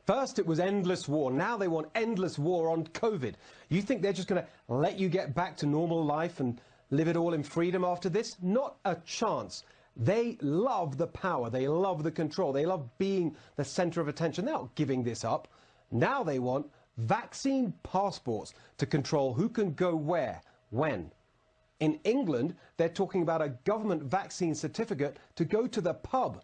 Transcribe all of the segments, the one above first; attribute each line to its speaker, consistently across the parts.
Speaker 1: First it was endless war. Now they want endless war on COVID. You think they're just going to let you get back to normal life and live it all in freedom after this? Not a chance. They love the power. They love the control. They love being the center of attention. They're not giving this up. Now they want vaccine passports to control who can go where, when. In England, they're talking about a government vaccine certificate to go to the pub.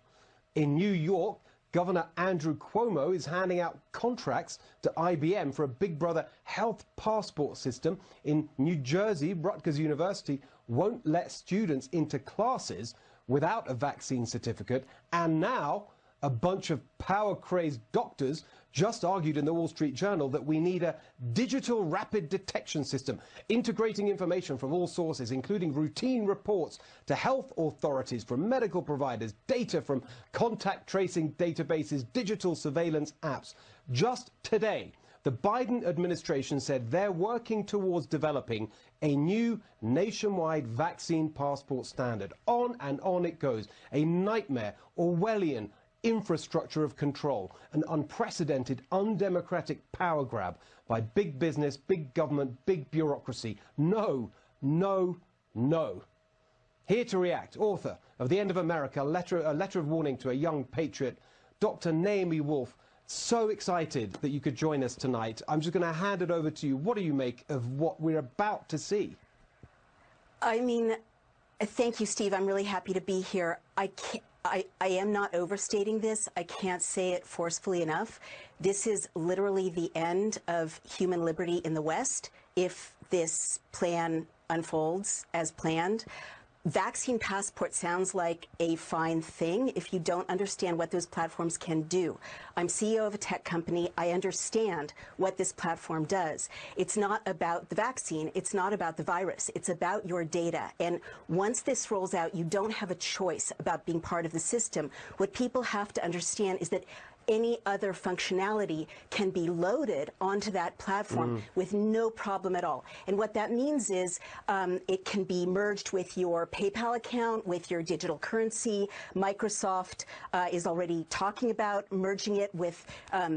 Speaker 1: In New York, Governor Andrew Cuomo is handing out contracts to IBM for a Big Brother health passport system. In New Jersey, Rutgers University won't let students into classes without a vaccine certificate. And now a bunch of power-crazed doctors just argued in the Wall Street Journal that we need a digital rapid detection system, integrating information from all sources, including routine reports to health authorities from medical providers, data from contact tracing databases, digital surveillance apps. Just today, the Biden administration said they're working towards developing a new nationwide vaccine passport standard. On and on it goes. A nightmare, Orwellian infrastructure of control, an unprecedented, undemocratic power grab by big business, big government, big bureaucracy. No, no, no. Here to react, author of The End of America, a letter of warning to a young patriot, Dr. Naomi Wolf. So excited that you could join us tonight. I'm just going to hand it over to you. What do you make of what we're about to see?
Speaker 2: I mean, thank you, Steve. I'm really happy to be here. I am not overstating this. I can't say it forcefully enough. This is literally the end of human liberty in the West if this plan unfolds as planned. Vaccine passport sounds like a fine thing if you don't understand what those platforms can do. I'm CEO of a tech company. I understand what this platform does. It's not about the vaccine. It's not about the virus. It's about your data. And once this rolls out, you don't have a choice about being part of the system. What people have to understand is that any other functionality can be loaded onto that platform with no problem at all. And what that means is it can be merged with your PayPal account, with your digital currency. Microsoft is already talking about merging it with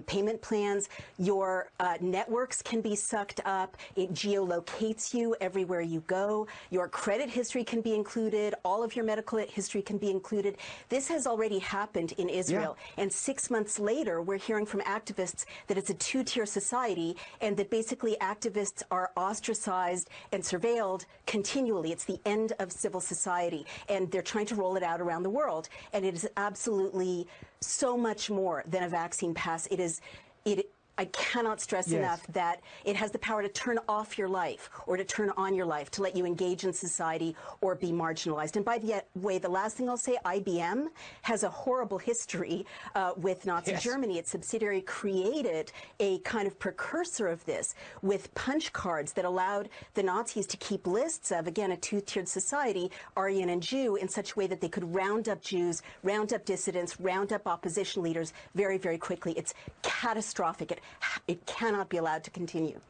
Speaker 2: payment plans. Your networks can be sucked up. It geolocates you everywhere you go. Your credit history can be included. All of your medical history can be included. This has already happened in Israel. Yeah. And 6 months later, we're hearing from activists that it's a two-tier society and that basically activists are ostracized and surveilled continually. It's the end of civil society, and they're trying to roll it out around the world. And it is absolutely so much more than a vaccine pass. I cannot stress enough that it has the power to turn off your life or to turn on your life, to let you engage in society or be marginalized. And by the way, the last thing I'll say, IBM has a horrible history with Nazi Germany. Its subsidiary created a kind of precursor of this with punch cards that allowed the Nazis to keep lists of, again, a two-tiered society, Aryan and Jew, in such a way that they could round up Jews, round up dissidents, round up opposition leaders very, very quickly. It's catastrophic. It cannot be allowed to continue.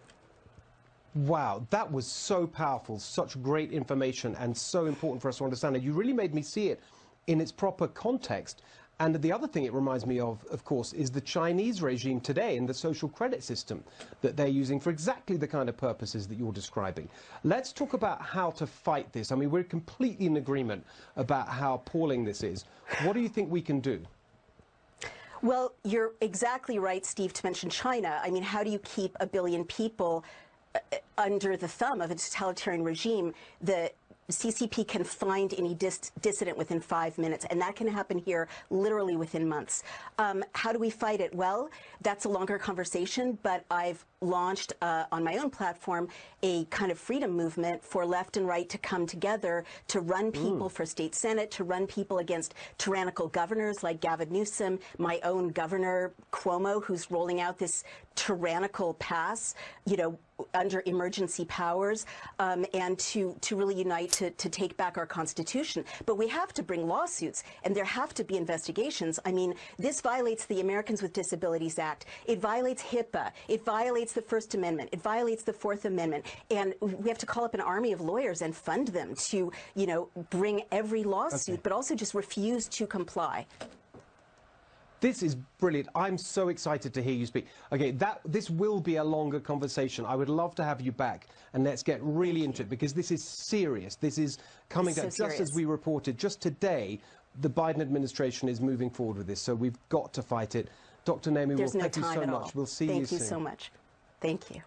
Speaker 1: Wow, that was so powerful, such great information, and so important for us to understand. And you really made me see it in its proper context. And the other thing it reminds me of course, is the Chinese regime today and the social credit system that they're using for exactly the kind of purposes that you're describing. Let's talk about how to fight this. I mean, we're completely in agreement about how appalling this is. What do you think we can do?
Speaker 2: Well, you're exactly right, Steve, to mention China. I mean, how do you keep 1 billion people under the thumb of a totalitarian regime? The CCP can find any dissident within 5 minutes, and that can happen here literally within months. How do we fight it? Well, that's a longer conversation, but I've launched on my own platform a kind of freedom movement for left and right to come together to run people for state senate, to run people against tyrannical governors like Gavin Newsom, my own governor Cuomo, who's rolling out this tyrannical pass, you know, under emergency powers, and to really unite to take back our Constitution. But we have to bring lawsuits, and there have to be investigations. I mean, this violates the Americans with Disabilities Act. It violates HIPAA. It violates the First Amendment. It violates the Fourth Amendment. And we have to call up an army of lawyers and fund them to, you know, bring every lawsuit, but also just refuse to comply.
Speaker 1: This is brilliant. I'm so excited to hear you speak. Okay, this will be a longer conversation. I would love to have you back, and let's get really into it, because this is serious. This is coming down. Just as we reported just today, the Biden administration is moving forward with this, so we've got to fight it. Dr. Naomi, thank you so much. We'll see you soon.
Speaker 2: Thank you so much. Thank you.